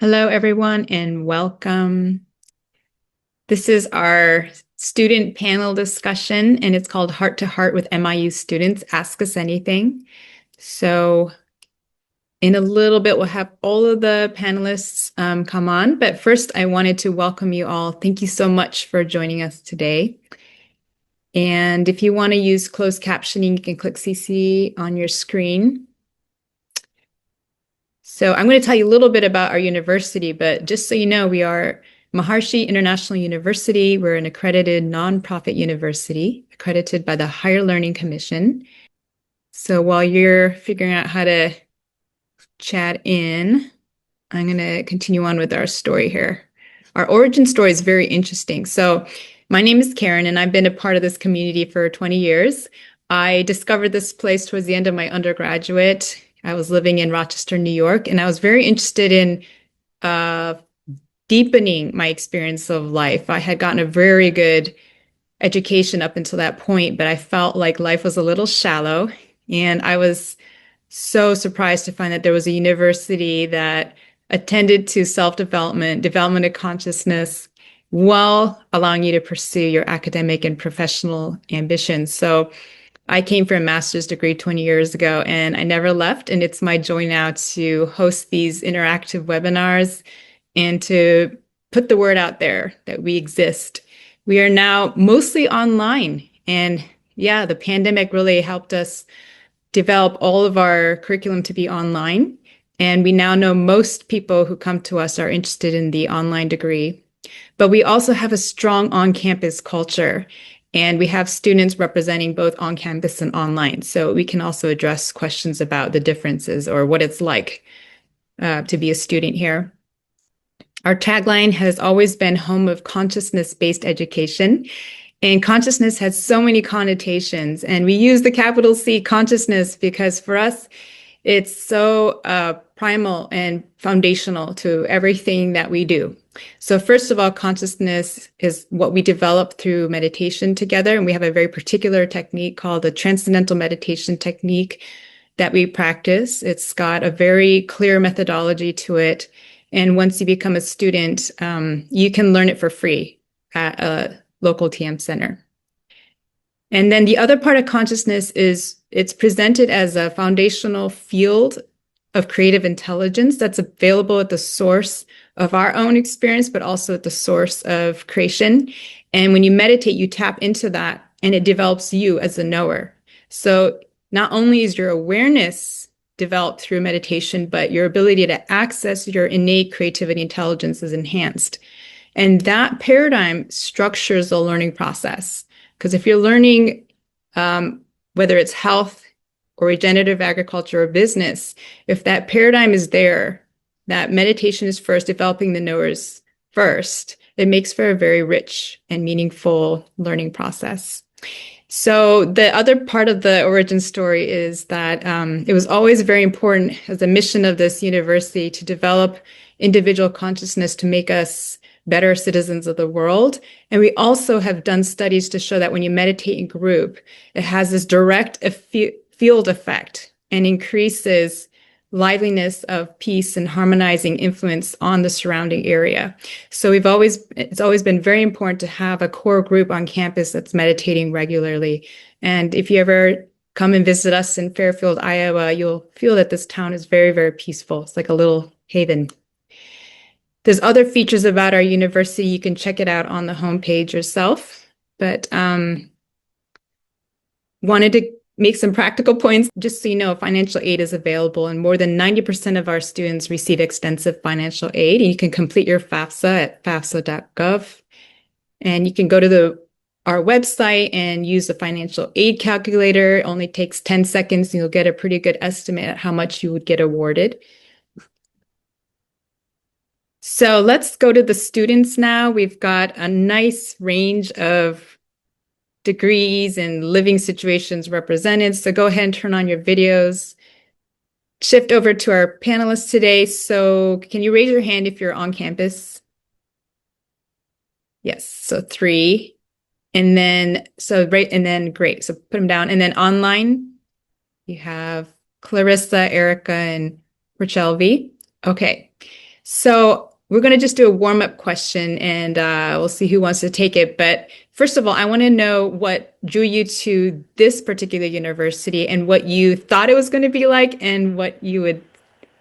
Hello, everyone, and welcome. This is our student panel discussion, and it's called Heart to Heart with MIU Students. Ask Us Anything. So, in a little bit, we'll have all of the panelists come on. But first, I wanted to welcome you all. Thank you so much for joining us today. And if you want to use closed captioning, you can click CC on your screen. So I'm going to tell you a little bit about our university, but just so you know, we are Maharishi International University. We're an accredited nonprofit university, accredited by the Higher Learning Commission. So while you're figuring out how to chat in, I'm going to continue on with our story here. Our origin story is very interesting. So my name is Karen, and I've been a part of this community for 20 years. I discovered this place towards the end of my undergraduate. I was living in Rochester, New York, and I was very interested in deepening my experience of life. I had gotten a very good education up until that point, but I felt like life was a little shallow. And I was so surprised to find that there was a university that attended to self-development, development of consciousness, while allowing you to pursue your academic and professional ambitions. So I came for a master's degree 20 years ago, and I never left. And it's my joy now to host these interactive webinars and to put the word out there that we exist. We are now mostly online. And yeah, the pandemic really helped us develop all of our curriculum to be online. And we now know most people who come to us are interested in the online degree. But we also have a strong on-campus culture. And we have students representing both on campus and online. So we can also address questions about the differences or what it's like to be a student here. Our tagline has always been home of consciousness-based education. And consciousness has so many connotations. And we use the capital C consciousness because for us, it's so primal and foundational to everything that we do. So first of all, consciousness is what we develop through meditation together. And we have a very particular technique called the transcendental meditation technique that we practice. It's got a very clear methodology to it. And once you become a student, you can learn it for free at a local TM center. And then the other part of consciousness is it's presented as a foundational field of creative intelligence that's available at the source of our own experience, but also at the source of creation. And when you meditate, you tap into that and it develops you as a knower. So not only is your awareness developed through meditation, but your ability to access your innate creativity intelligence is enhanced. And that paradigm structures the learning process. Because if you're learning, whether it's health or regenerative agriculture or business, if that paradigm is there, that meditation is first, developing the knowers first, it makes for a very rich and meaningful learning process. So the other part of the origin story is that it was always very important as a mission of this university to develop individual consciousness to make us better citizens of the world. And we also have done studies to show that when you meditate in group, it has this direct field effect and increases liveliness of peace and harmonizing influence on the surrounding area. So it's always been very important to have a core group on campus that's meditating regularly. And if you ever come and visit us in Fairfield, Iowa, you'll feel that this town is very, very peaceful. It's like a little haven. There's other features about our university. You can check it out on the homepage yourself, but wanted to make some practical points. Just so you know, financial aid is available, and more than 90% of our students receive extensive financial aid. And you can complete your FAFSA at fafsa.gov. And you can go to our website and use the financial aid calculator. It only takes 10 seconds, and you'll get a pretty good estimate at how much you would get awarded. So let's go to the students now. We've got a nice range of degrees and living situations represented. So go ahead and turn on your videos. Shift over to our panelists today. So can you raise your hand if you're on campus? Yes, so 3. And then, great. So put them down. And then online, you have Clarissa, Erica, and Richelle V. Okay. So we're going to just do a warm-up question and we'll see who wants to take it. But first of all, I want to know what drew you to this particular university and what you thought it was going to be like and what you would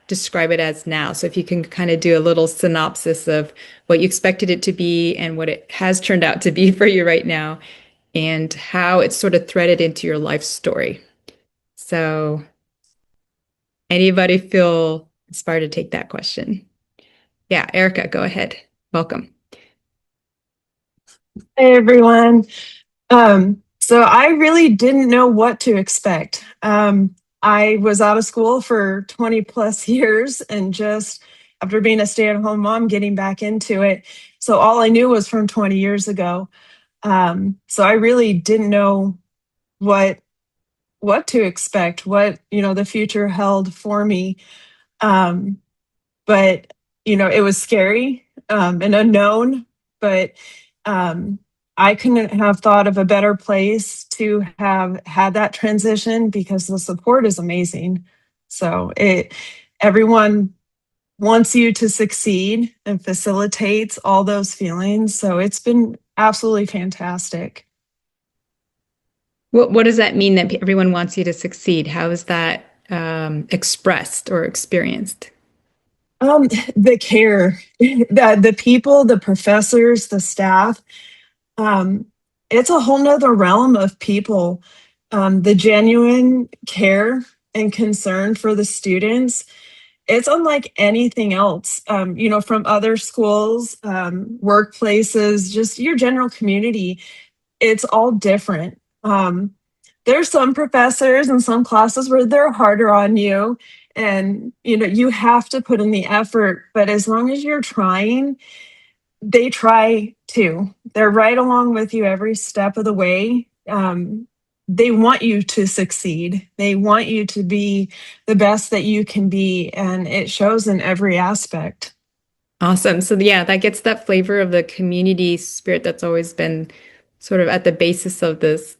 describe it as now. So if you can kind of do a little synopsis of what you expected it to be and what it has turned out to be for you right now and how it's sort of threaded into your life story. So anybody feel inspired to take that question? Yeah, Erica, go ahead. Welcome. Hey everyone. So I really didn't know what to expect. I was out of school for 20 plus years and just after being a stay-at-home mom, getting back into it. So all I knew was from 20 years ago. So I really didn't know what what to expect, what the future held for me. Um, but it was scary and unknown, but um, I couldn't have thought of a better place to have had that transition because the support is amazing. So it everyone wants you to succeed and facilitates all those feelings. So it's been absolutely fantastic. What does that mean that everyone wants you to succeed? How is that expressed or experienced? The care, the people, the professors, the staff, um, it's a whole nother realm of people. The genuine care and concern for the students, it's unlike anything else, from other schools, workplaces, just your general community. It's all different. There's some professors and some classes where they're harder on you and you have to put in the effort, but as long as you're trying, they try too. They're right along with you every step of the way. They want you to succeed. They want you to be the best that you can be, and it shows in every aspect. Awesome. So yeah, that gets that flavor of the community spirit that's always been sort of at the basis of this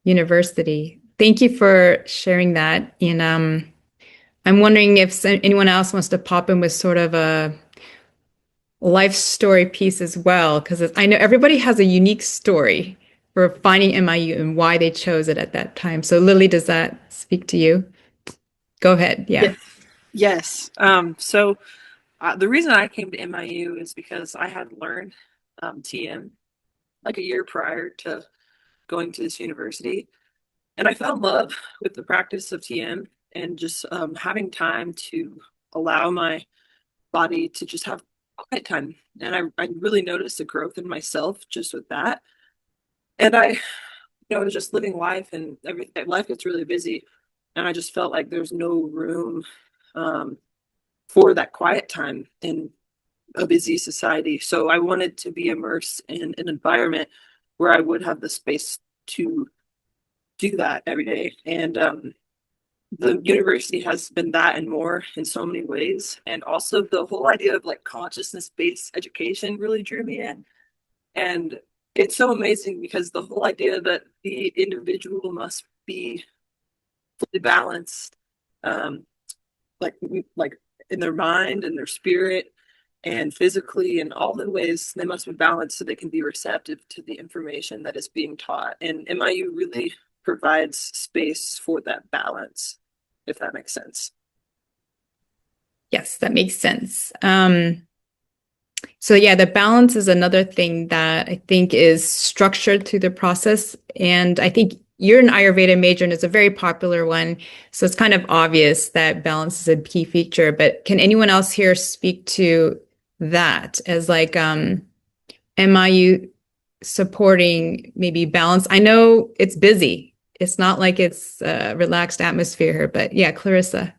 university. Thank you for sharing that. And I'm wondering if anyone else wants to pop in with sort of a life story piece as well, because I know everybody has a unique story for finding MIU and why they chose it at that time. So Lily, does that speak to you? Go ahead. Yeah. Yeah. Yes. The reason I came to MIU is because I had learned TM like a year prior to going to this university, and I fell in love with the practice of TM and just having time to allow my body to just have quiet time. And I really noticed the growth in myself just with that. And I was just living life, and life gets really busy, and I just felt like there's no room um, for that quiet time in a busy society. So I wanted to be immersed in an environment where I would have the space to do that every day. And the university has been that and more in so many ways. And also the whole idea of like consciousness-based education really drew me in. And it's so amazing because the whole idea that the individual must be fully balanced, um, like like in their mind and their spirit and physically in all the ways they must be balanced so they can be receptive to the information that is being taught. And MIU really provides space for that balance, if that makes sense. Yes, that makes sense. So yeah, the balance is another thing that I think is structured through the process. And I think you're an Ayurveda major and it's a very popular one. So it's kind of obvious that balance is a key feature. But can anyone else here speak to that as like MIU supporting maybe balance? I know it's busy. It's not like it's a relaxed atmosphere here, but yeah, Clarissa.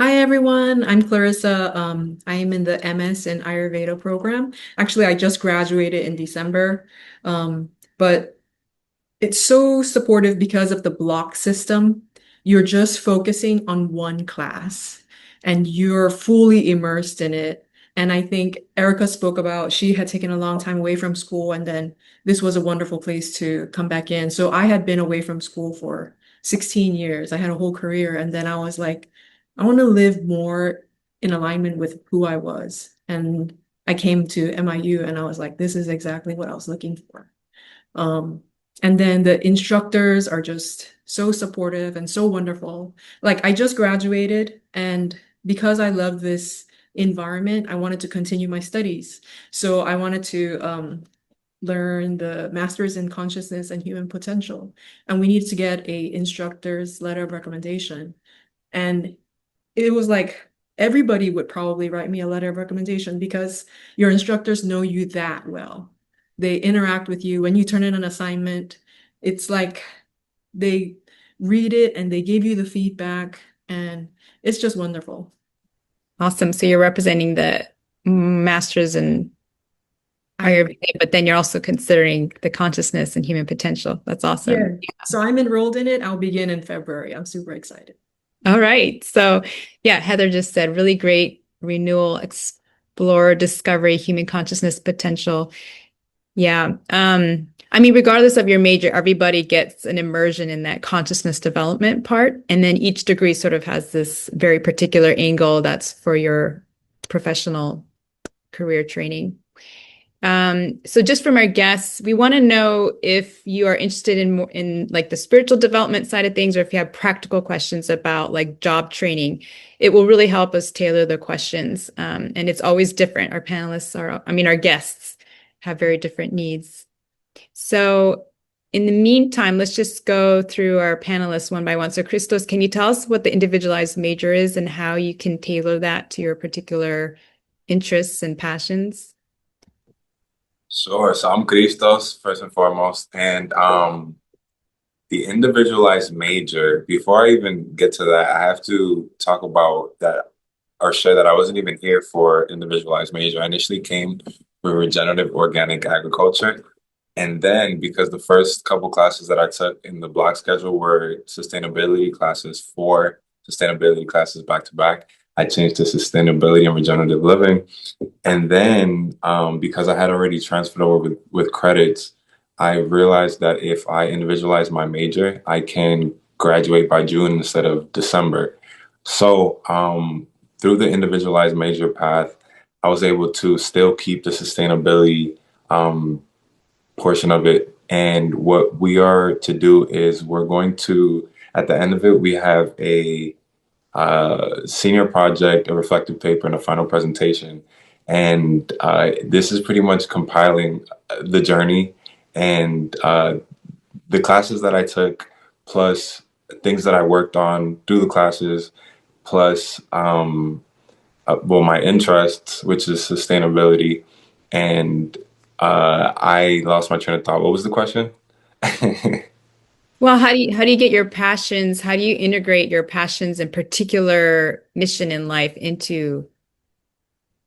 Hi everyone, I'm Clarissa. I am in the MS in Ayurveda program. Actually, I just graduated in December, but it's so supportive because of the block system. You're just focusing on one class and you're fully immersed in it. And I think Erica spoke about she had taken a long time away from school, and then this was a wonderful place to come back in. So I had been away from school for 16 years. I had a whole career, and then I was like, I want to live more in alignment with who I was. And I came to MIU and I was like, this is exactly what I was looking for. And then the instructors are just so supportive and so wonderful. Like I just graduated, and because I love this environment, I wanted to continue my studies. So I wanted to learn the Masters in Consciousness and Human Potential. And we needed to get a instructor's letter of recommendation. And it was like everybody would probably write me a letter of recommendation because your instructors know you that well. They interact with you when you turn in an assignment. It's like they read it and they give you the feedback, and it's just wonderful. Awesome. So you're representing the masters in Ayurveda, but then you're also considering the consciousness and human potential. That's awesome. Yeah. So I'm enrolled in it. I'll begin in February. I'm super excited. All right. So, yeah, Heather just said really great renewal, explore, discovery, human consciousness potential. Yeah. I mean, regardless of your major, everybody gets an immersion in that consciousness development part. And then each degree sort of has this very particular angle that's for your professional career training. So just from our guests, we want to know if you are interested in more in like the spiritual development side of things, or if you have practical questions about like job training. It will really help us tailor the questions. And it's always different. Our panelists are, I mean, our guests have very different needs. So in the meantime, let's just go through our panelists one by one. So Christos, can you tell us what the individualized major is and how you can tailor that to your particular interests and passions? Sure. So I'm Christos, first and foremost. And the individualized major, before I even get to that, I have to talk about that or share that I wasn't even here for individualized major. I initially came for regenerative organic agriculture. And then because the first couple classes that I took in the block schedule were sustainability classes, 4 sustainability classes back to back, I changed to sustainability and regenerative living. And then because I had already transferred over with credits, I realized that if I individualize my major, I can graduate by June instead of December. So through the individualized major path, I was able to still keep the sustainability portion of it. And what we are to do is we're going to, at the end of it, we have a senior project, a reflective paper, and a final presentation. And this is pretty much compiling the journey and the classes that I took, plus things that I worked on through the classes, plus well, my interests, which is sustainability. And I lost my train of thought. What was the question? Well, how do you get your passions? How do you integrate your passions and particular mission in life into,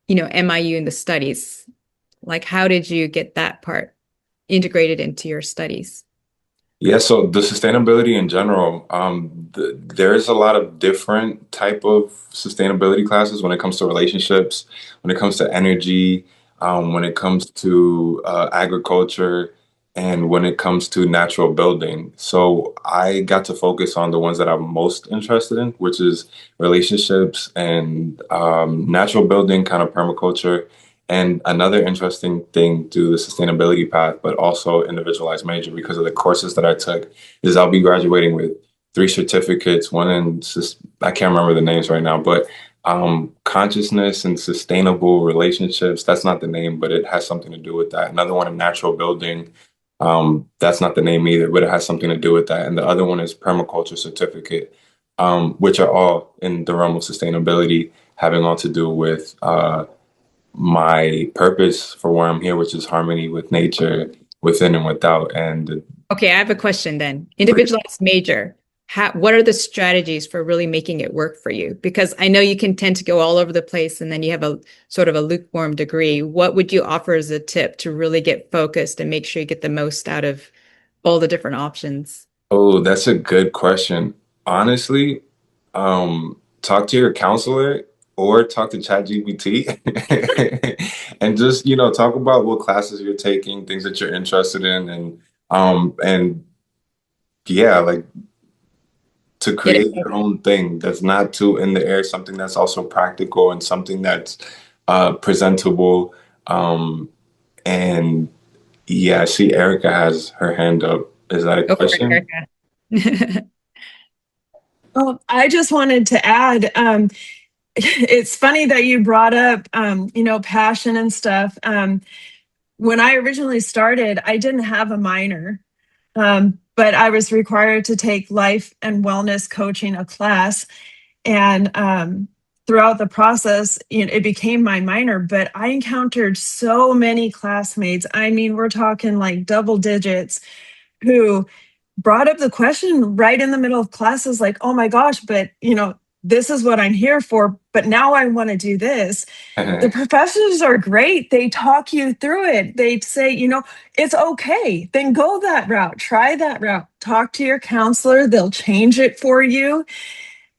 MIU and the studies? Like, how did you get that part integrated into your studies? Yeah, so the sustainability in general, there's a lot of different type of sustainability classes when it comes to relationships, when it comes to energy, when it comes to agriculture, and when it comes to natural building. So I got to focus on the ones that I'm most interested in, which is relationships and natural building, kind of permaculture. And another interesting thing to the sustainability path, but also individualized major because of the courses that I took, is I'll be graduating with 3 certificates, one in, I can't remember the names right now, but consciousness and sustainable relationships, that's not the name, but it has something to do with that. Another one in natural building, that's not the name either, but it has something to do with that. And the other one is permaculture certificate, which are all in the realm of sustainability, having all to do with my purpose for where I'm here, which is harmony with nature, within and without. And Okay, I have a question then. Individualized major, what are the strategies for really making it work for you? Because I know you can tend to go all over the place and then you have a sort of a lukewarm degree. What would you offer as a tip to really get focused and make sure you get the most out of all the different options? oh, that's a good question. Honestly, talk to your counselor or talk to ChatGPT and just, talk about what classes you're taking, things that you're interested in, and yeah, like to Get it? create your own thing that's not too in the air, something that's also practical and something that's presentable. And yeah, I see Erica has her hand up. Is that a Go for question? it, Erica. Oh, I just wanted to add, it's funny that you brought up, passion and stuff. When I originally started, I didn't have a minor, but I was required to take life and wellness coaching, a class. And throughout the process, it became my minor, but I encountered so many classmates. I mean, we're talking like double digits who brought up the question right in the middle of classes, like, oh my gosh, but this is what I'm here for, but now I want to do this. The professors are great. They talk you through it. They say, it's okay. Then go that route. Try that route. Talk to your counselor. They'll change it for you.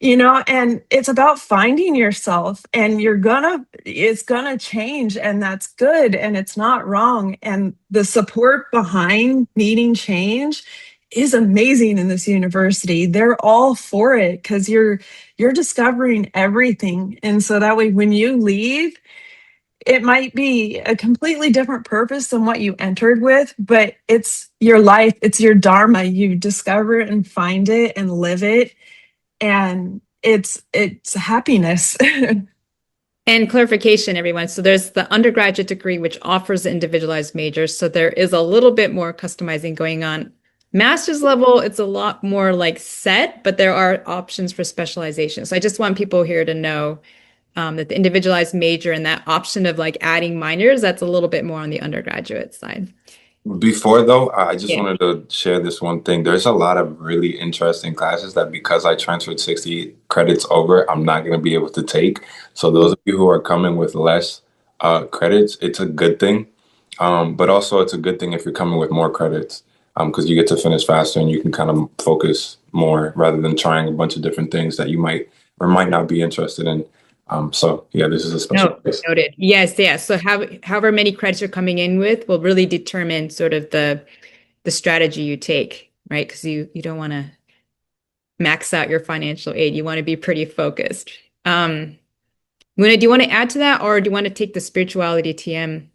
And it's about finding yourself, and it's gonna change, and that's good, and it's not wrong. And the support behind needing change is amazing in this university. They're all for it because you're discovering everything. And so that way when you leave, it might be a completely different purpose than what you entered with, but it's your life, it's your dharma. You discover it and find it and live it, and it's happiness. And clarification, everyone. So there's the undergraduate degree, which offers the individualized majors. So there is a little bit more customizing going on. Master's level, it's a lot more like set, but there are options for specialization. So I just want people here to know that the individualized major and that option of like adding minors, that's a little bit more on the undergraduate side. Before though, I just Yeah. wanted to share this one thing. There's a lot of really interesting classes that because I transferred 60 credits over, I'm not going to be able to take. So those of you who are coming with less credits, it's a good thing. But also it's a good thing if you're coming with more credits, because you get to finish faster and you can kind of focus more rather than trying a bunch of different things that you might or might not be interested in. So yeah, this is a special No, place. noted. Yes, yes. So however many credits you're coming in with will really determine sort of the strategy you take, right? Because you don't want to max out your financial aid. You want to be pretty focused. Luna, do you want to add to that, or do you want to take the spirituality TM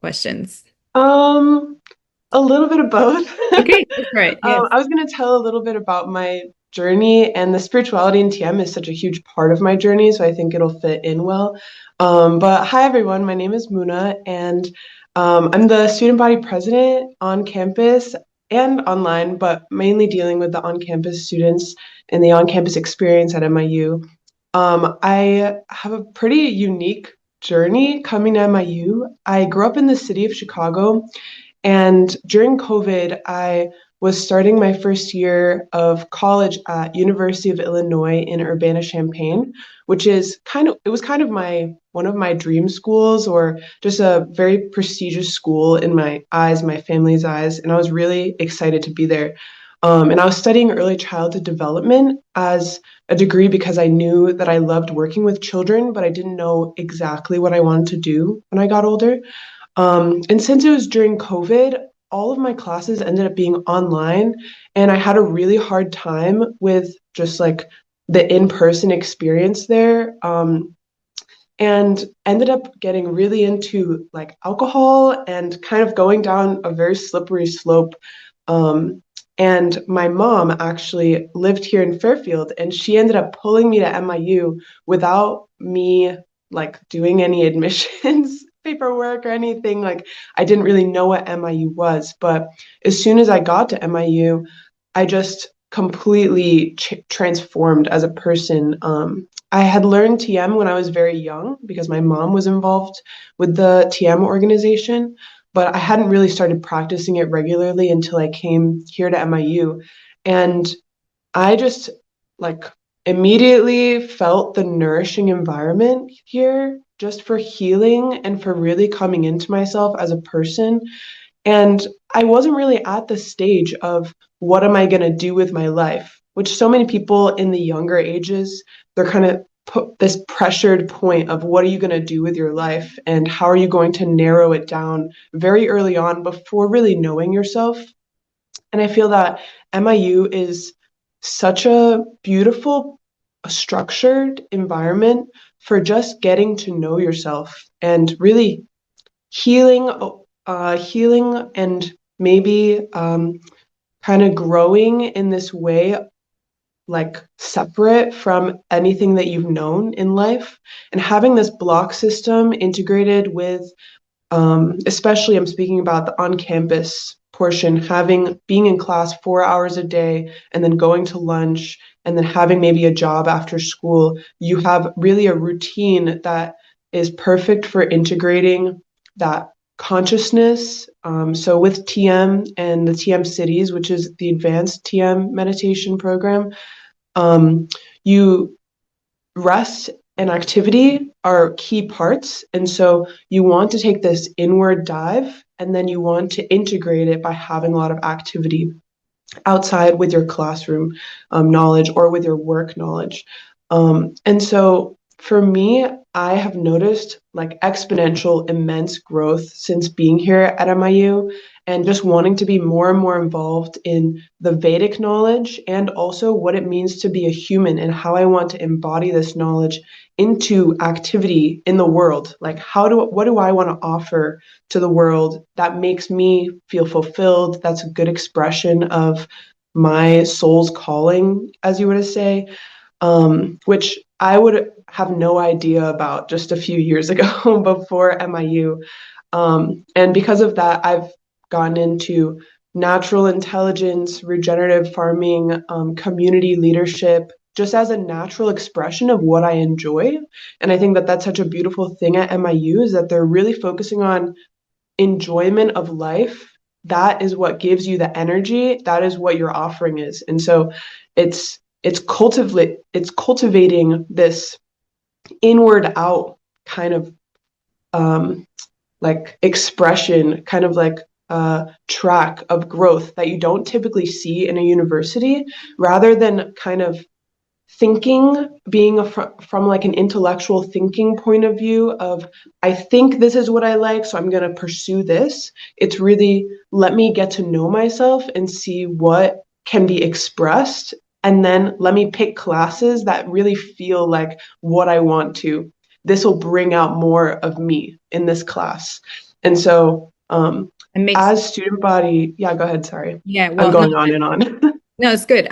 questions? A little bit of both. Okay, go for it. Yes. I was going to tell a little bit about my journey, and the spirituality in TM is such a huge part of my journey, so I think it'll fit in well. But hi, everyone. My name is Muna, and I'm the student body president on campus and online, but mainly dealing with the on-campus students and the on-campus experience at MIU. I have a pretty unique journey coming to MIU. I grew up in the city of Chicago, and during COVID, I was starting my first year of college at University of Illinois in Urbana-Champaign, which is it was kind of one of my dream schools, or just a very prestigious school in my eyes, my family's eyes, and I was really excited to be there. And I was studying early childhood development as a degree because I knew that I loved working with children, but I didn't know exactly what I wanted to do when I got older. And since it was during COVID, all of my classes ended up being online, and I had a really hard time with just like the in-person experience there. And ended up getting really into like alcohol and kind of going down a very slippery slope. And my mom actually lived here in Fairfield, and she ended up pulling me to MIU without me like doing any admissions paperwork or anything. Like, I didn't really know what MIU was, but as soon as I got to MIU, I just completely transformed as a person. I had learned TM when I was very young because my mom was involved with the TM organization, but I hadn't really started practicing it regularly until I came here to MIU. And I just like immediately felt the nourishing environment here just for healing and for really coming into myself as a person. And I wasn't really at the stage of what am I going to do with my life, which so many people in the younger ages, they're kind of put this pressured point of what are you going to do with your life and how are you going to narrow it down very early on before really knowing yourself. And I feel that MIU is such a beautiful, structured environment for just getting to know yourself and really healing, healing and maybe kind of growing in this way, like separate from anything that you've known in life, and having this block system integrated with, especially I'm speaking about the on-campus portion, having being in class 4 hours a day and then going to lunch and then having maybe a job after school. You have really a routine that is perfect for integrating that consciousness. So with TM and the TM Cities, which is the advanced TM meditation program, you rest and activity are key parts. And so you want to take this inward dive and then you want to integrate it by having a lot of activity outside with your classroom knowledge or with your work knowledge. And so for me, I have noticed like exponential, immense growth since being here at MIU and just wanting to be more and more involved in the Vedic knowledge and also what it means to be a human and how I want to embody this knowledge into activity in the world. Like what do I want to offer to the world that makes me feel fulfilled? That's a good expression of my soul's calling, as you were to say, which I would have no idea about just a few years ago before MIU. And because of that, I've gone into natural intelligence, regenerative farming, community leadership, just as a natural expression of what I enjoy. And I think that that's such a beautiful thing at MIU is that they're really focusing on enjoyment of life. That is what gives you the energy. That is what your offering is. And so it's cultivating this inward out kind of like expression, kind of like track of growth that you don't typically see in a university, rather than kind of thinking, being from like an intellectual thinking point of view of, I think this is what I like, so I'm going to pursue this. It's really, let me get to know myself and see what can be expressed. And then let me pick classes that really feel like what I want to. This will bring out more of me in this class. And so, It makes, as student body, yeah, go ahead. Sorry. yeah, I'm well, no, going on and on. no, it's good.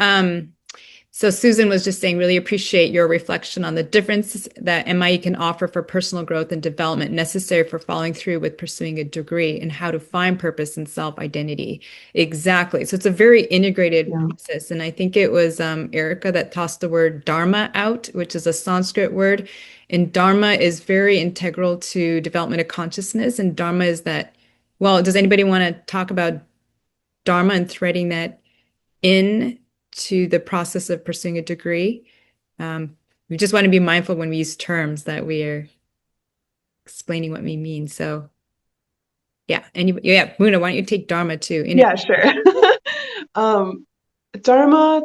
So Susan was just saying, really appreciate your reflection on the differences that MIE can offer for personal growth and development necessary for following through with pursuing a degree and how to find purpose and self-identity. Exactly. So it's a very integrated Yeah. process. And I think it was Erica that tossed the word dharma out, which is a Sanskrit word. And dharma is very integral to development of consciousness. And dharma is that, well, does anybody want to talk about dharma and threading that in to the process of pursuing a degree? We just want to be mindful when we use terms that we are explaining what we mean. So yeah, and yeah, Muna, why don't you take Dharma too? Yeah, sure. Dharma,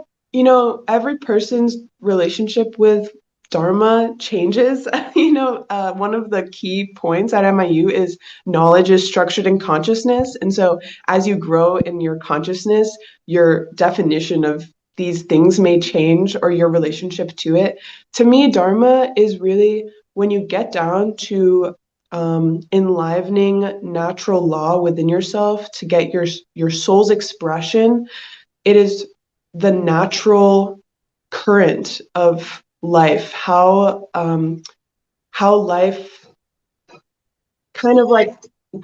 every person's relationship with Dharma changes. One of the key points at MIU is knowledge is structured in consciousness. And so as you grow in your consciousness, your definition of these things may change or your relationship to it. To me, Dharma is really when you get down to enlivening natural law within yourself to get your soul's expression. It is the natural current of life, how life kind of like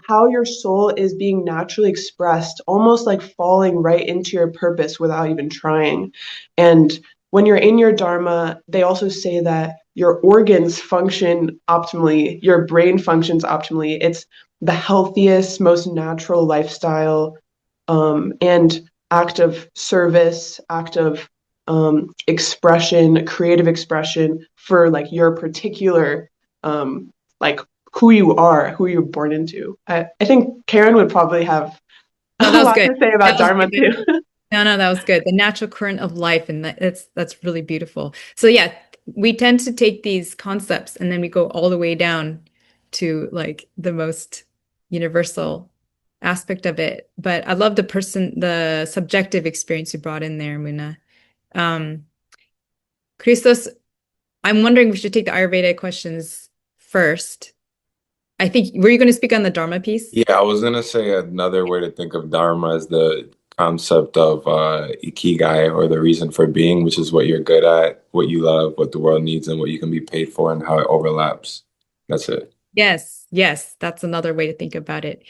how your soul is being naturally expressed, almost like falling right into your purpose without even trying. And when you're in your dharma, they also say that your organs function optimally, your brain functions optimally. It's the healthiest, most natural lifestyle, and act of service, act of expression, creative expression for like your particular like who you are, who you're born into. I think Karen would probably have No, a that was lot good. to say about That was Dharma good. too. No, that was good. The natural current of life, and that's really beautiful. So yeah, we tend to take these concepts and then we go all the way down to like the most universal aspect of it. But I love the subjective experience you brought in there, Muna. Christos, I'm wondering if we should take the Ayurveda questions first. I think, were you going to speak on the Dharma piece? Yeah, I was gonna say another way to think of Dharma is the concept of ikigai, or the reason for being, which is what you're good at, what you love, what the world needs, and what you can be paid for, and how it overlaps. That's it. Yes, that's another way to think about it.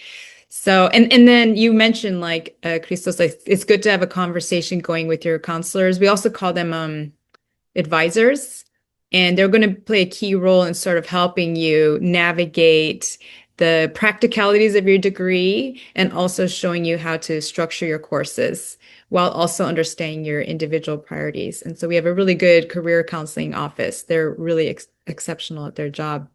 So, and then you mentioned like Christos, like it's good to have a conversation going with your counselors. We also call them advisors, and they're going to play a key role in sort of helping you navigate the practicalities of your degree and also showing you how to structure your courses while also understanding your individual priorities. And so we have a really good career counseling office. They're really exceptional at their job.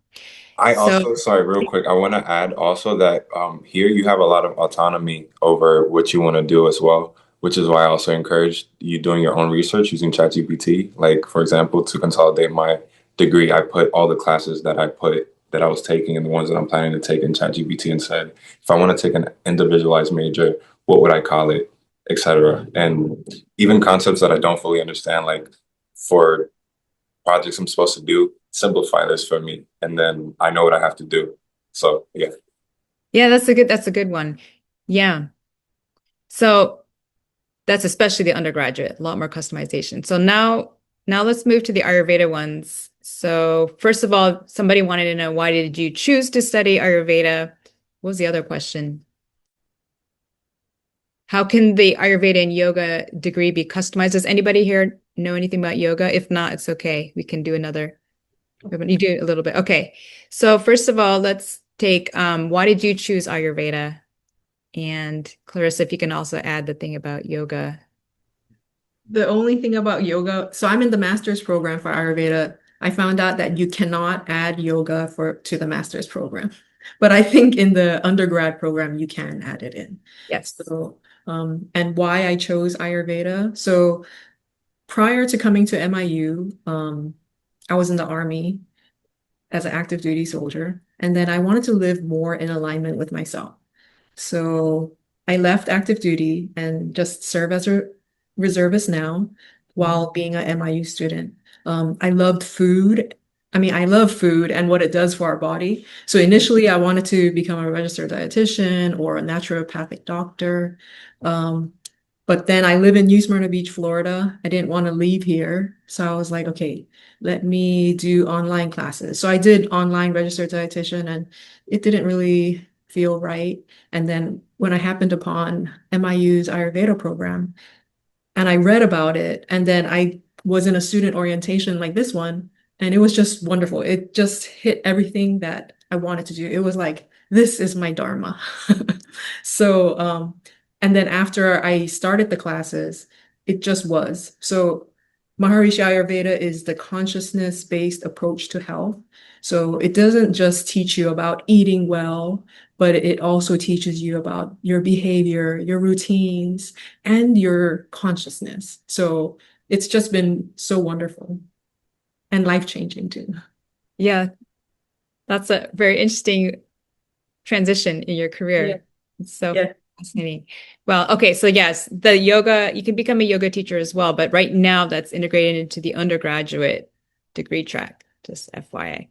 I So, also, sorry, real quick, I want to add also that here you have a lot of autonomy over what you want to do as well, which is why I also encourage you doing your own research using ChatGPT. Like, for example, to consolidate my degree, I put all the classes that I was taking and the ones that I'm planning to take in ChatGPT and said, if I want to take an individualized major, what would I call it, etc. And even concepts that I don't fully understand, like for projects I'm supposed to do, simplify this for me, and then I know what I have to do. So yeah. yeah, that's a good one. Yeah. So that's especially the undergraduate, a lot more customization. So now let's move to the Ayurveda ones. So first of all, somebody wanted to know, why did you choose to study Ayurveda? What was the other question? How can the Ayurveda and yoga degree be customized? Does anybody here know anything about yoga? If not, it's okay. We can do another. You do a little bit. Okay. So first of all, let's take why did you choose Ayurveda? And Clarissa, if you can also add the thing about yoga. The only thing about yoga, so I'm in the master's program for Ayurveda. I found out that you cannot add yoga to the master's program. But I think in the undergrad program, you can add it in. Yes. So, and why I chose Ayurveda. So prior to coming to MIU, I was in the Army as an active duty soldier. And then I wanted to live more in alignment with myself. So I left active duty and just serve as a reservist now while being a MIU student. I loved food. I mean, I love food and what it does for our body. So initially, I wanted to become a registered dietitian or a naturopathic doctor. But then I live in New Smyrna Beach, Florida. I didn't want to leave here. So I was like, okay, let me do online classes. So I did online registered dietitian and it didn't really feel right. And then when I happened upon MIU's Ayurveda program and I read about it, and then I was in a student orientation like this one, and it was just wonderful. It just hit everything that I wanted to do. It was like, this is my Dharma. So, and then after I started the classes, it just was. So Maharishi Ayurveda is the consciousness-based approach to health. So it doesn't just teach you about eating well, but it also teaches you about your behavior, your routines, and your consciousness. So it's just been so wonderful and life-changing too. Yeah, that's a very interesting transition in your career. Yeah. It's so Yeah. fascinating. Well, okay, so yes, the yoga, you can become a yoga teacher as well, but right now that's integrated into the undergraduate degree track, just FYI.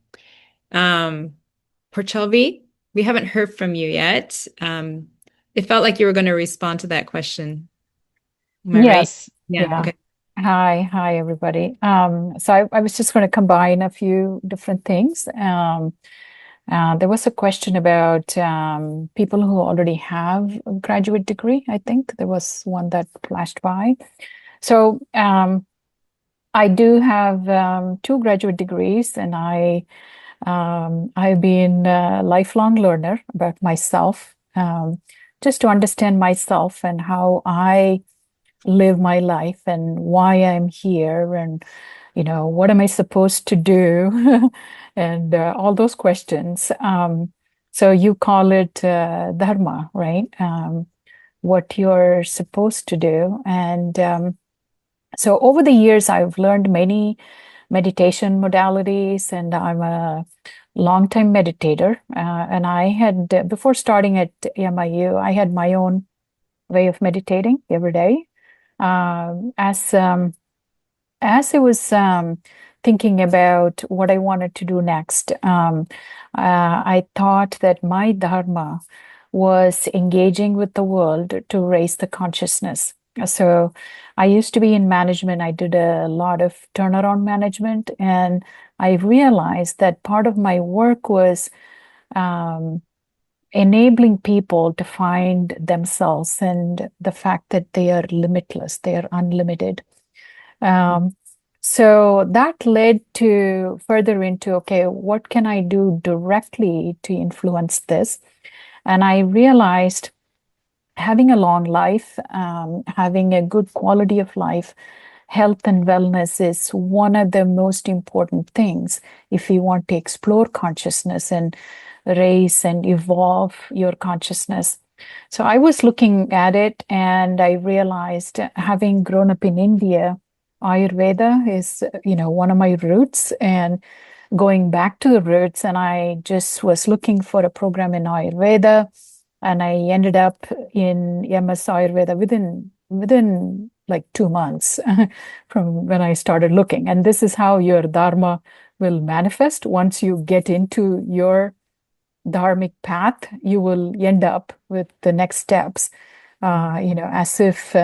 Porchelvi, we haven't heard from you yet. It felt like you were going to respond to that question. Am I right? Yes. Yeah, Yeah. okay. Hi, everybody. So I was just going to combine a few different things. There was a question about people who already have a graduate degree. I think there was one that flashed by. So I do have two graduate degrees, and I've been a lifelong learner about myself, just to understand myself and how I live my life and why I'm here and what am I supposed to do and all those questions. So you call it dharma, right? What you're supposed to do. And so over the years, I've learned many meditation modalities, and I'm a longtime meditator. And I had, before starting at MIU, I had my own way of meditating every day. As as I was thinking about what I wanted to do next, I thought that my dharma was engaging with the world to raise the consciousness. So I used to be in management. I did a lot of turnaround management, and I realized that part of my work was enabling people to find themselves and the fact that they are limitless, they are unlimited. So that led to further into, okay, what can I do directly to influence this? And I realized having a long life, having a good quality of life, health and wellness is one of the most important things if you want to explore consciousness and raise and evolve your consciousness. So I was looking at it and I realized, having grown up in India, Ayurveda is, one of my roots, and going back to the roots. And I just was looking for a program in Ayurveda, and I ended up in MS Ayurveda within like 2 months from when I started looking. And this is how your dharma will manifest. Once you get into your dharmic path, you will end up with the next steps, as if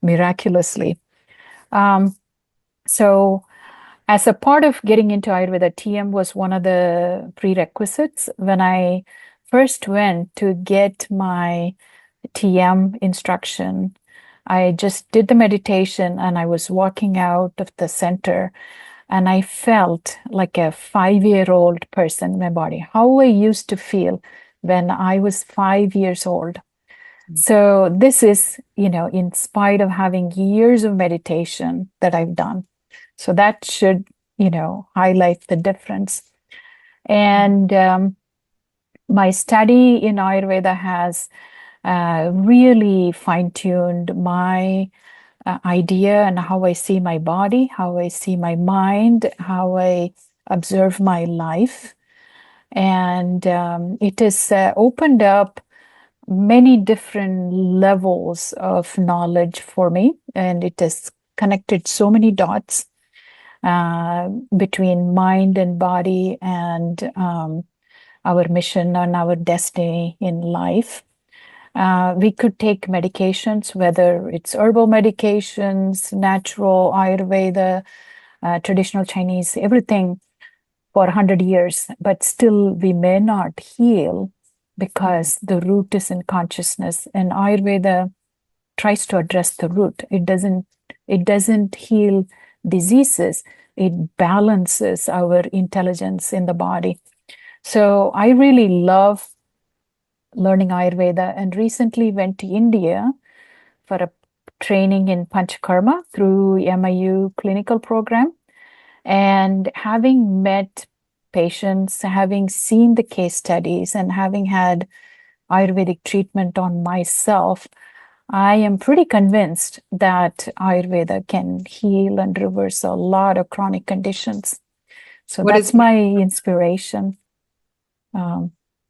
miraculously. So as a part of getting into Ayurveda, TM was one of the prerequisites. When I first went to get my TM instruction, I just did the meditation and I was walking out of the center and I felt like a 5-year-old person in my body, how I used to feel when I was 5 years old. So this is, in spite of having years of meditation that I've done. So that should, highlight the difference. And my study in Ayurveda has really fine-tuned my idea and how I see my body, how I see my mind, how I observe my life. And it has opened up many different levels of knowledge for me, and it has connected so many dots between mind and body and our mission and our destiny in life. We could take medications, whether it's herbal medications, natural, Ayurveda, traditional Chinese, everything for 100 years, but still we may not heal because the root is in consciousness. And Ayurveda tries to address the root. It doesn't heal diseases. It balances our intelligence in the body. So I really love learning Ayurveda, and recently went to India for a training in Panchakarma through MIU clinical program. And having met patients, having seen the case studies, and having had Ayurvedic treatment on myself, I am pretty convinced that Ayurveda can heal and reverse a lot of chronic conditions. So that's my inspiration.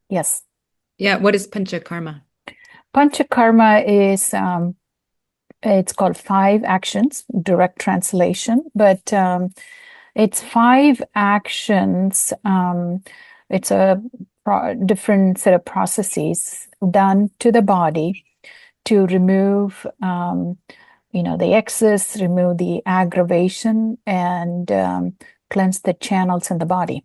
Yes. Yeah, what is Panchakarma? Panchakarma is, it's called 5 actions, direct translation, but it's 5 actions. It's a different set of processes done to the body to remove, the excess, remove the aggravation, and cleanse the channels in the body.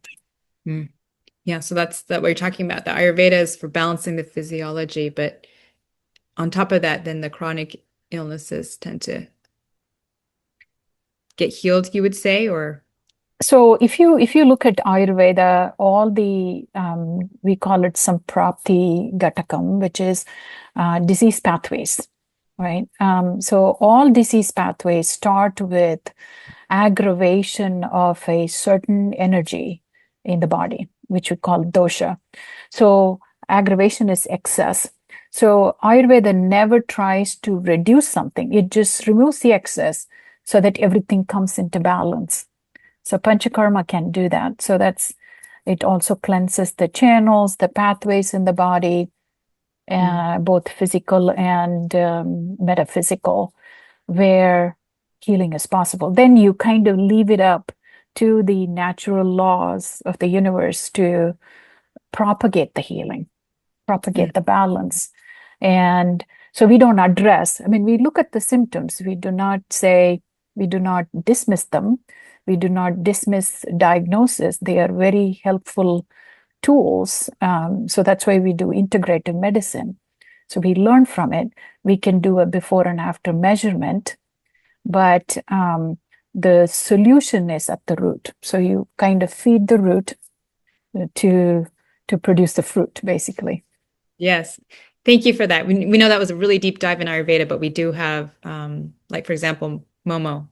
Yeah, so that's what you're talking about. The Ayurveda is for balancing the physiology, but on top of that, then the chronic illnesses tend to get healed, you would say, or? So if you look at Ayurveda, all the we call it Samprapti Ghatakam, which is disease pathways, right? So all disease pathways start with aggravation of a certain energy in the body, which we call dosha. So aggravation is excess. So Ayurveda never tries to reduce something. It just removes the excess so that everything comes into balance. So Panchakarma can do that. So it also cleanses the channels, the pathways in the body, both physical and metaphysical, where healing is possible. Then you kind of leave it up to the natural laws of the universe to propagate the healing, propagate the balance. And so we don't address, I mean, we look at the symptoms. We do not dismiss them. We do not dismiss diagnosis. They are very helpful tools. So that's why we do integrative medicine. So we learn from it. We can do a before and after measurement, but the solution is at the root. So you kind of feed the root to produce the fruit, basically. Yes. Thank you for that. We know that was a really deep dive in Ayurveda, but we do have, like, for example, Momo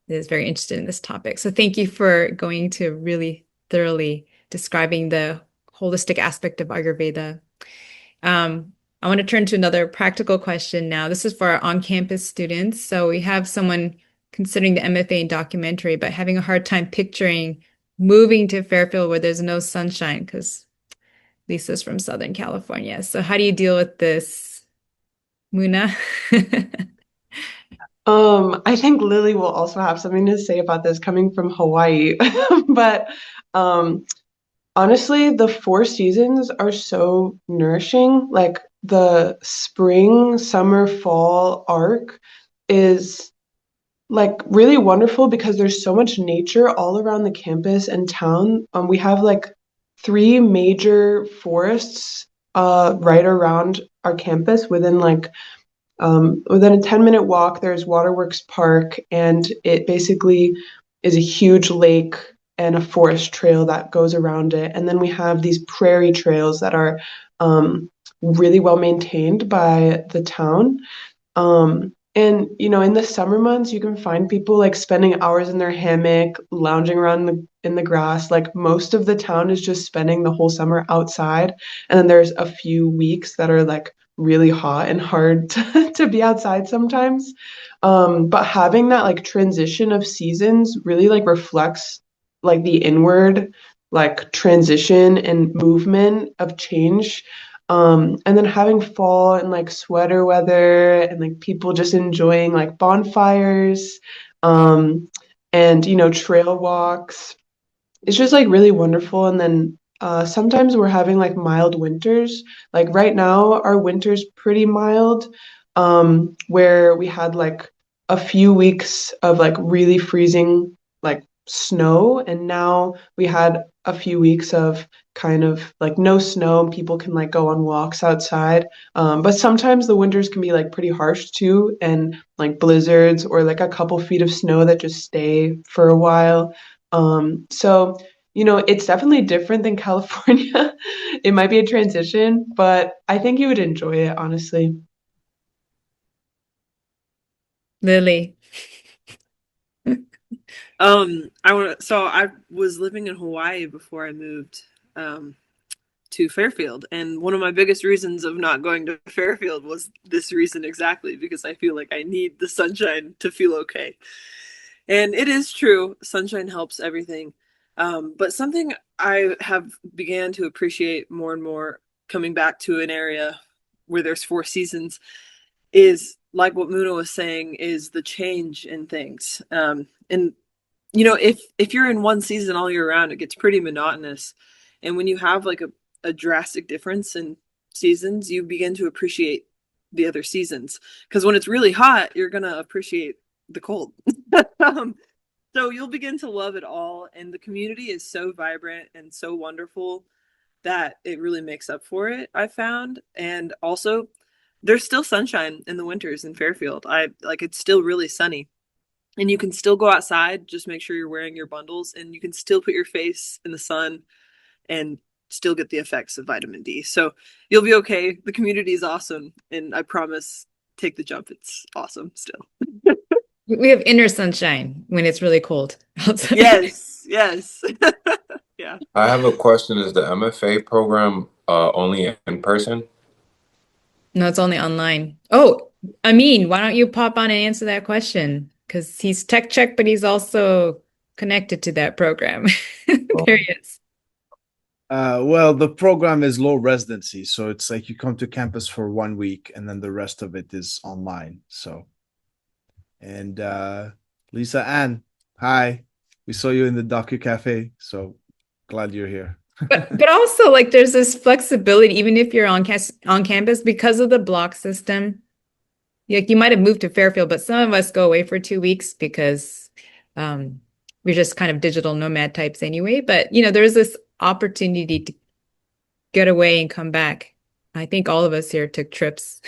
is very interested in this topic. So thank you for going to really thoroughly describing the holistic aspect of Ayurveda. I want to turn to another practical question now. This is for our on-campus students. So we have someone considering the MFA in documentary, but having a hard time picturing moving to Fairfield where there's no sunshine, because Lisa's from Southern California. So how do you deal with this, Muna? I think Lily will also have something to say about this coming from Hawaii. But honestly, the 4 seasons are so nourishing. Like the spring, summer, fall arc is like really wonderful because there's so much nature all around the campus and town. We have like 3 major forests right around our campus within a 10-minute walk. There's Waterworks Park, and it basically is a huge lake and a forest trail that goes around it. And then we have these prairie trails that are really well maintained by the town. And in the summer months, you can find people like spending hours in their hammock, lounging around in the grass. Like most of the town is just spending the whole summer outside. And then there's a few weeks that are like really hot and hard to be outside sometimes. But having that like transition of seasons really like reflects like the inward like transition and movement of change. And then having fall and like sweater weather and like people just enjoying like bonfires, and trail walks. It's just like really wonderful. And then sometimes we're having like mild winters. Like right now, our winter's pretty mild, where we had like a few weeks of like really freezing like snow, and now we had a few weeks of kind of like no snow and people can like go on walks outside. But sometimes the winters can be like pretty harsh too, and like blizzards or like a couple feet of snow that just stay for a while. So it's definitely different than California. It might be a transition, but I think you would enjoy it, honestly. Lily. I was living in Hawaii before I moved to Fairfield, and one of my biggest reasons of not going to Fairfield was this reason exactly, because I feel like I need the sunshine to feel okay. And it is true, sunshine helps everything. But something I have began to appreciate more and more coming back to an area where there's 4 seasons is like what Muna was saying, is the change in things. And if you're in one season all year round, it gets pretty monotonous. And when you have like a drastic difference in seasons, you begin to appreciate the other seasons. Because when it's really hot, you're going to appreciate the cold. So you'll begin to love it all. And the community is so vibrant and so wonderful that it really makes up for it, I found. And also, there's still sunshine in the winters in Fairfield. It's still really sunny. And you can still go outside, just make sure you're wearing your bundles, and you can still put your face in the sun and still get the effects of vitamin D. So you'll be okay. The community is awesome. And I promise, take the jump. It's awesome still. We have inner sunshine when it's really cold outside. Yes. Yeah. I have a question. Is the MFA program only in person? No, it's only online. Oh, Amin, why don't you pop on and answer that question? Because he's tech check, but he's also connected to that program. There he is. Well, the program is low residency, so it's like you come to campus for 1 week and then the rest of it is online. So And Lisa Ann, hi. We saw you in the Docu Cafe, so glad you're here. But also like there's this flexibility, even if you're on campus because of the block system. Like you might have moved to Fairfield, but some of us go away for 2 weeks because we're just kind of digital nomad types anyway. But you know, there's this opportunity to get away and come back. I think all of us here took trips.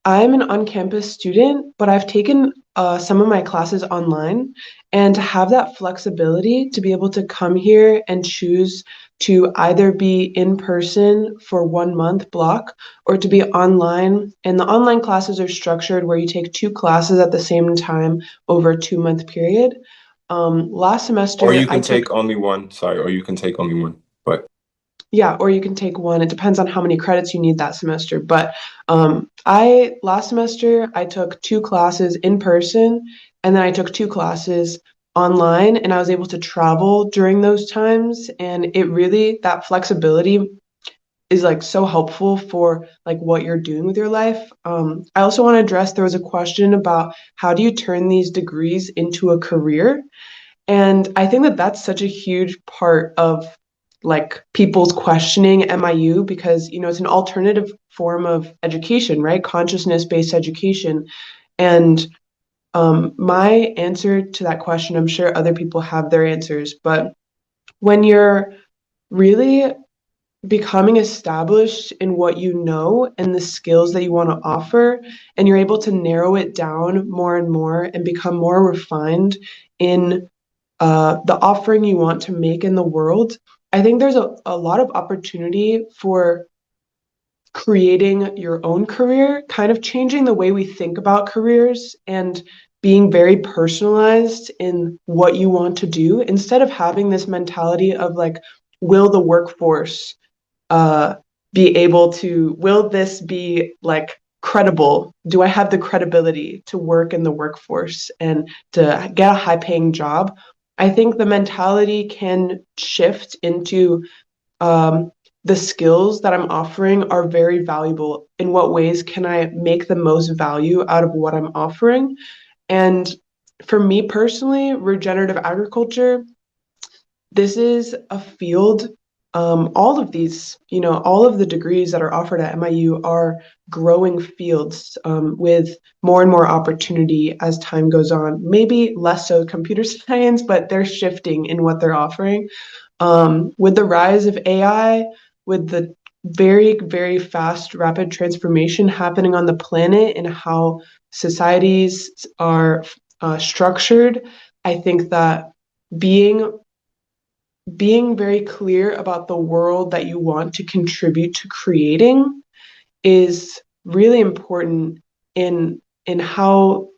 I'm an on-campus student, but I've taken some of my classes online, and to have that flexibility to be able to come here and choose to either be in person for 1 month block or to be online. And the online classes are structured where you take 2 classes at the same time over a 2 month period. Last semester, Or you I can took take only one. Sorry, or you can take only one. But Yeah, or you can take one. It depends on how many credits you need that semester. But last semester I took 2 classes in person, and then I took 2 classes online, and I was able to travel during those times. And it really, that flexibility is like so helpful for like what you're doing with your life. I also want to address, there was a question about how do you turn these degrees into a career? And I think that that's such a huge part of like people's questioning MIU, because it's an alternative form of education, right? Consciousness-based education. And my answer to that question, I'm sure other people have their answers, but when you're really becoming established in what you know and the skills that you want to offer, and you're able to narrow it down more and more and become more refined in the offering you want to make in the world, I think there's a lot of opportunity for creating your own career, kind of changing the way we think about careers and being very personalized in what you want to do, instead of having this mentality of like, will the workforce will this be like credible? Do I have the credibility to work in the workforce and to get a high paying job? I think the mentality can shift into the skills that I'm offering are very valuable. In what ways can I make the most value out of what I'm offering? And for me personally, regenerative agriculture, this is a field. All of these, all of the degrees that are offered at MIU are growing fields with more and more opportunity as time goes on. Maybe less so computer science, but they're shifting in what they're offering. With the rise of AI, with the very, very fast, rapid transformation happening on the planet and how societies are structured, I think that being very clear about the world that you want to contribute to creating is really important in how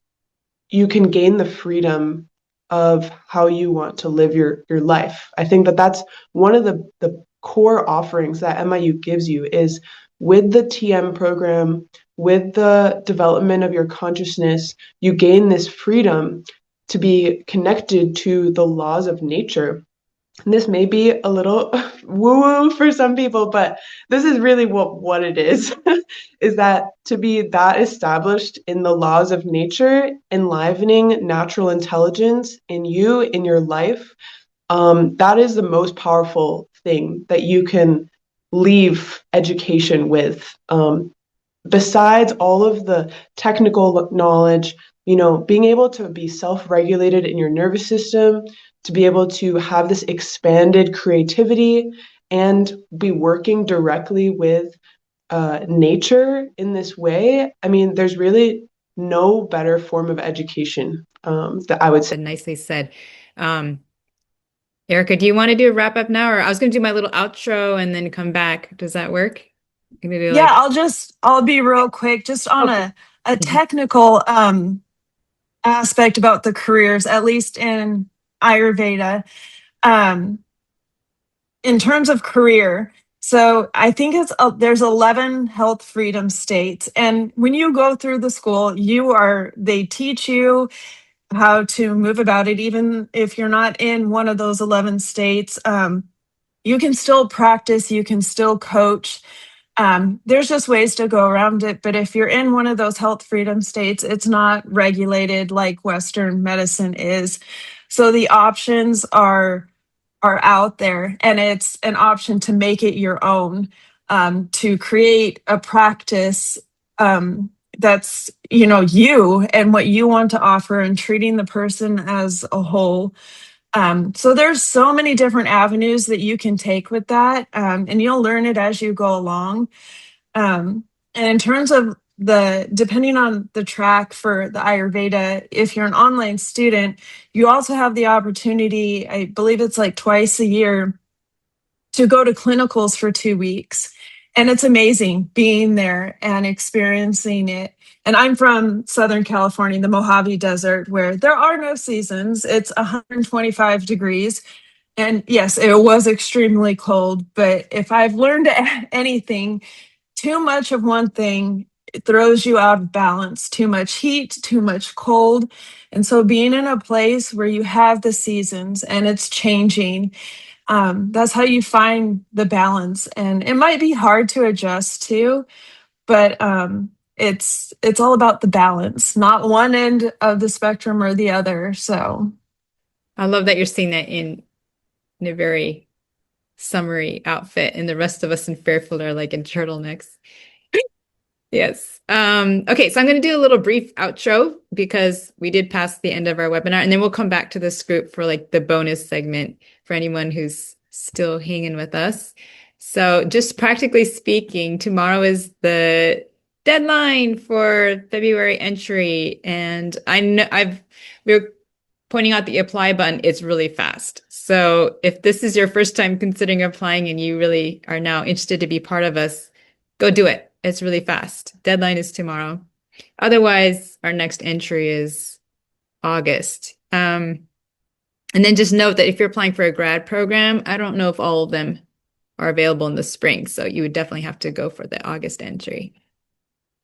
you can gain the freedom of how you want to live your life. I think that that's one of the core offerings that MIU gives you, is with the TM program, with the development of your consciousness, you gain this freedom to be connected to the laws of nature. And this may be a little woo-woo for some people, but this is really what it is, is that to be that established in the laws of nature, enlivening natural intelligence in you, in your life, that is the most powerful thing that you can leave education with. Besides all of the technical knowledge, being able to be self-regulated in your nervous system, to be able to have this expanded creativity and be working directly with nature in this way. I mean, there's really no better form of education that I would say. Nicely said. Erica, do you want to do a wrap up now? Or I was going to do my little outro and then come back. Does that work? Gonna do Yeah, like I'll be real quick, just on Okay. a technical aspect about the careers, at least in Ayurveda. In terms of career, so I think there's 11 health freedom states, and when you go through the school, they teach you how to move about it. Even if you're not in one of those 11 states, you can still practice, you can still coach. There's just ways to go around it. But if you're in one of those health freedom states, it's not regulated like Western medicine is. So the options are out there, and it's an option to make it your own, to create a practice that's you and what you want to offer, and treating the person as a whole. So there's so many different avenues that you can take with that, and you'll learn it as you go along. And in terms of depending on the track for the Ayurveda, if you're an online student, you also have the opportunity, I believe it's like twice a year, to go to clinicals for 2 weeks. And it's amazing being there and experiencing it. And I'm from Southern California, the Mojave Desert, where there are no seasons. It's 125 degrees. And yes, it was extremely cold. But if I've learned anything, too much of one thing, it throws you out of balance. Too much heat, too much cold. And so being in a place where you have the seasons and it's changing, that's how you find the balance. And it might be hard to adjust to, but it's all about the balance, not one end of the spectrum or the other. So I love that you're seeing that in a very summery outfit, and the rest of us in Fairfield are like in turtlenecks. Yes. Okay, so I'm going to do a little brief outro because we did pass the end of our webinar, and then we'll come back to this group for like the bonus segment for anyone who's still hanging with us. So just practically speaking, tomorrow is the deadline for February entry, and we're pointing out the apply button. It's really fast. So if this is your first time considering applying and you really are now interested to be part of us, go do it. It's really fast. Deadline is tomorrow. Otherwise, our next entry is August. And then just note that if you're applying for a grad program, I don't know if all of them are available in the spring. So you would definitely have to go for the August entry.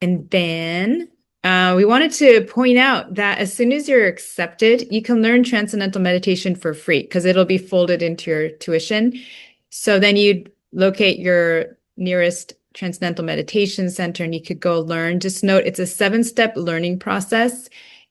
And then we wanted to point out that as soon as you're accepted, you can learn Transcendental Meditation for free because it'll be folded into your tuition. So then you'd locate your nearest Transcendental Meditation Center and you could go learn. Just note it's a 7-step learning process,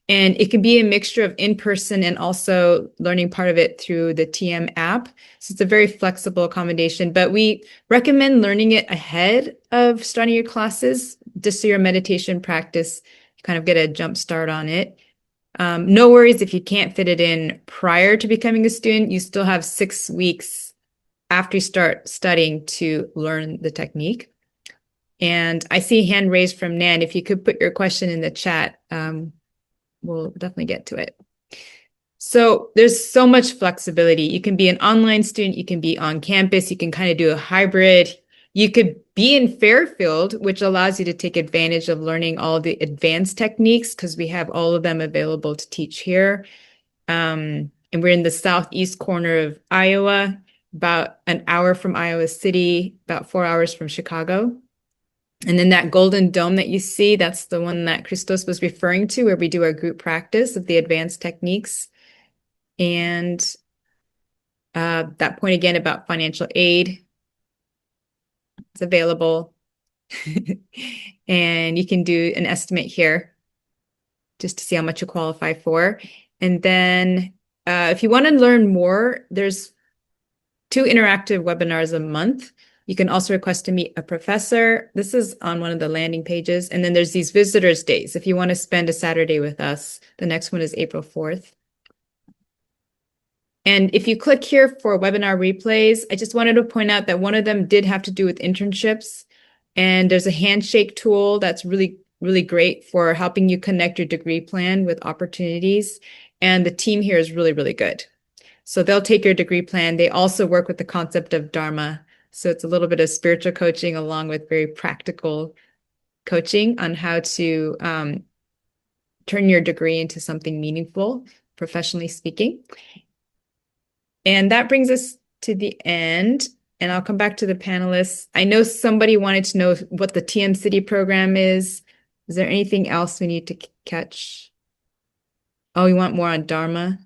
and it can be a mixture of in-person and also learning part of it through the TM app. So it's a very flexible accommodation, but we recommend learning it ahead of starting your classes, just so your meditation practice, you kind of get a jump start on it. No worries if you can't fit it in prior to becoming a student. You still have 6 weeks after you start studying to learn the technique. And I see a hand raised from Nan. If you could put your question in the chat, we'll definitely get to it. So there's so much flexibility. You can be an online student, you can be on campus, you can kind of do a hybrid. You could be in Fairfield, which allows you to take advantage of learning all the advanced techniques because we have all of them available to teach here. And we're in the southeast corner of Iowa, about an hour from Iowa City, about 4 hours from Chicago. And then that golden dome that you see, that's the one that Christos was referring to, where we do our group practice of the advanced techniques. And that point again about financial aid is available. And you can do an estimate here just to see how much you qualify for. And then if you want to learn more, there's 2 interactive webinars a month. You can also request to meet a professor. This is on one of the landing pages. And then there's these visitors days. If you want to spend a Saturday with us, the next one is April 4th. And if you click here for webinar replays, I just wanted to point out that one of them did have to do with internships. And there's a handshake tool that's really, really great for helping you connect your degree plan with opportunities. And the team here is really, really good. So they'll take your degree plan. They also work with the concept of Dharma. So it's a little bit of spiritual coaching along with very practical coaching on how to turn your degree into something meaningful, professionally speaking. And that brings us to the end. And I'll come back to the panelists. I know somebody wanted to know what the TM City program is. Is there anything else we need to catch? Oh, you want more on Dharma?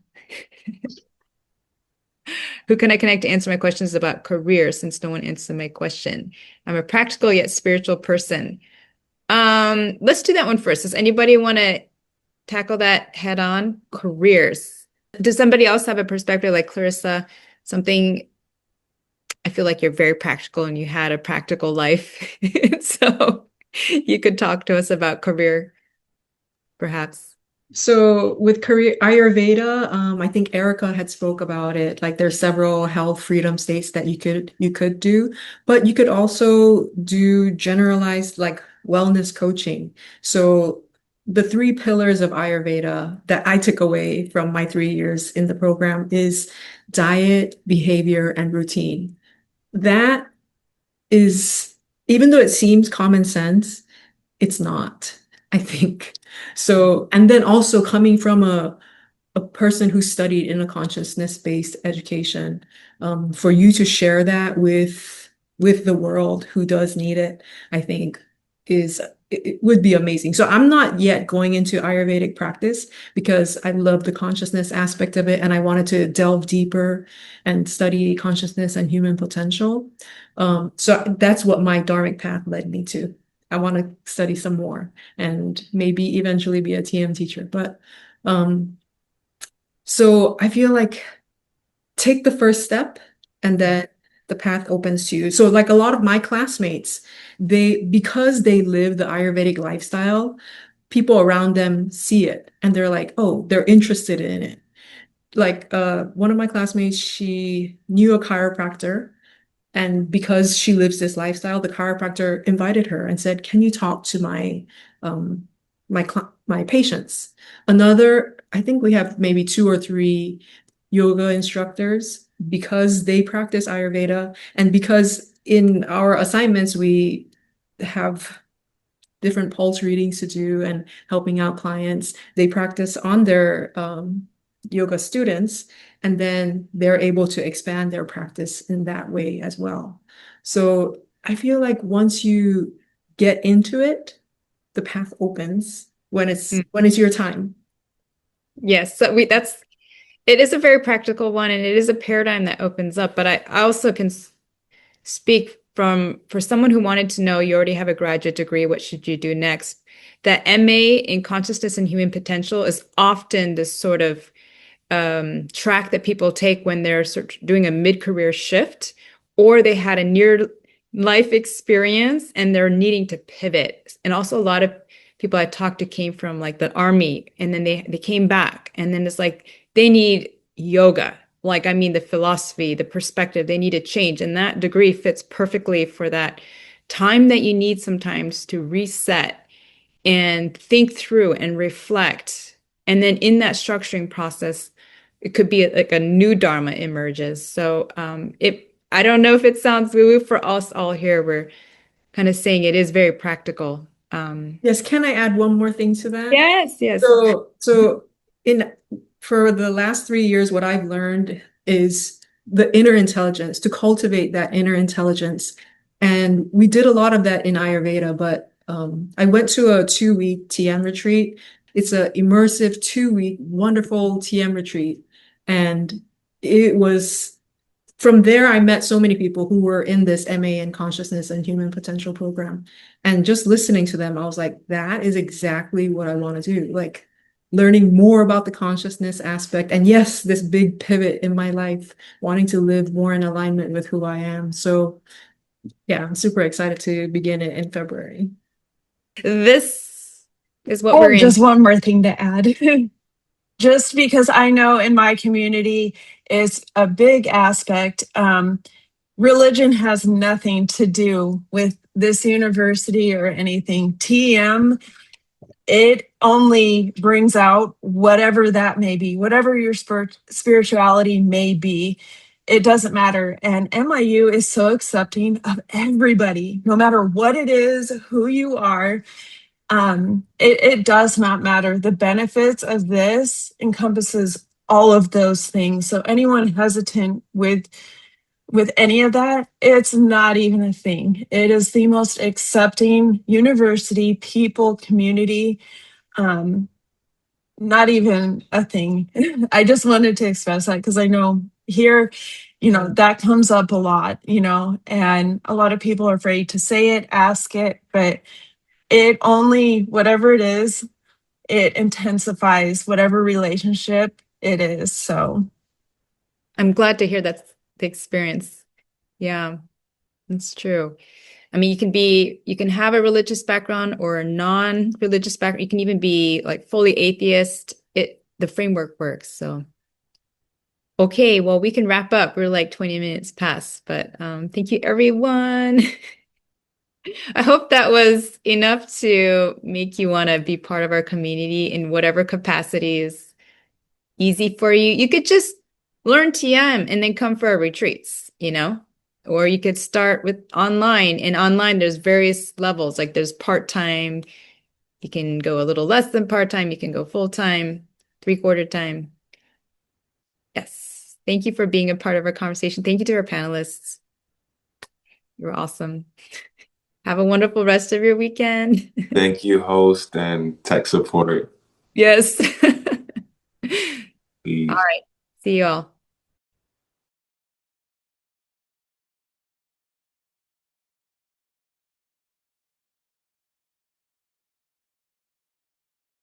Who can I connect to answer my questions about career since no one answered my question? I'm a practical yet spiritual person. Let's do that one first. Does anybody want to tackle that head on? Careers. Does somebody else have a perspective like Clarissa? Something, I feel like you're very practical and you had a practical life. So you could talk to us about career, perhaps. So with career Ayurveda, I think Erica had spoke about it. Like there's several health freedom states that you could do, but you could also do generalized like wellness coaching. So the three pillars of Ayurveda that I took away from my 3 years in the program is diet, behavior, and routine. That is, even though it seems common sense, it's not, I think. So, and then also coming from a person who studied in a consciousness-based education, for you to share that with the world who does need it, I think it would be amazing. So I'm not yet going into Ayurvedic practice because I love the consciousness aspect of it and I wanted to delve deeper and study consciousness and human potential. So that's what my dharmic path led me to. I want to study some more and maybe eventually be a TM teacher. But so I feel like take the first step and then the path opens to you. So like a lot of my classmates, because they live the Ayurvedic lifestyle, people around them see it and they're like, oh, they're interested in it. Like one of my classmates, she knew a chiropractor. And because she lives this lifestyle, the chiropractor invited her and said, "Can you talk to my patients?" Another, I think we have maybe 2 or 3 yoga instructors because they practice Ayurveda, and because in our assignments we have different pulse readings to do and helping out clients. They practice on their yoga students, and then they're able to expand their practice in that way as well. So I feel like once you get into it, the path opens when it's your time. Yes, so it is a very practical one and it is a paradigm that opens up, but I also can speak for someone who wanted to know, you already have a graduate degree, what should you do next? That MA in consciousness and human potential is often this sort of track that people take when they're doing a mid-career shift, or they had a near life experience and they're needing to pivot. And also a lot of people I talked to came from like the army and then they came back and then it's like they need yoga. Like, I mean, the philosophy, the perspective, they need a change. And that degree fits perfectly for that time that you need sometimes to reset and think through and reflect. And then in that structuring process, it could be like a new Dharma emerges. So I don't know if it sounds woo-woo for us all here. We're kind of saying it is very practical. Yes, can I add one more thing to that? Yes. So for the last 3 years, what I've learned is the inner intelligence, to cultivate that inner intelligence. And we did a lot of that in Ayurveda, but I went to a 2-week TM retreat. It's an immersive 2-week, wonderful TM retreat. And it was from there, I met so many people who were in this MA in consciousness and human potential program. And just listening to them, I was like, that is exactly what I want to do. Like learning more about the consciousness aspect. And yes, this big pivot in my life, wanting to live more in alignment with who I am. So yeah, I'm super excited to begin it in February. This is what we're in. Just one more thing to add. Just because I know in my community is a big aspect. Religion has nothing to do with this university or anything. TM, it only brings out whatever that may be, whatever your spirituality may be. It doesn't matter. And MIU is so accepting of everybody, no matter what it is, who you are. It does not matter. The benefits of this encompasses all of those things. So anyone hesitant with any of that, it's not even a thing. It is the most accepting university, people, community. Not even a thing. I just wanted to express that because I know here, that comes up a lot, and a lot of people are afraid to say it, ask it, but it only, whatever it is, it intensifies whatever relationship it is. So, I'm glad to hear that's the experience. Yeah, that's true. I mean, you can have a religious background or a non-religious background. You can even be like fully atheist. The framework works. So, okay, well, we can wrap up. We're like 20 minutes past, but thank you, everyone. I hope that was enough to make you want to be part of our community in whatever capacity is easy for you. You could just learn TM and then come for our retreats, or you could start with online. And online, there's various levels. Like there's part-time. You can go a little less than part-time. You can go full-time, three-quarter time. Yes. Thank you for being a part of our conversation. Thank you to our panelists. You're awesome. Have a wonderful rest of your weekend. Thank you, host and tech support. Yes. Peace. All right. See you all.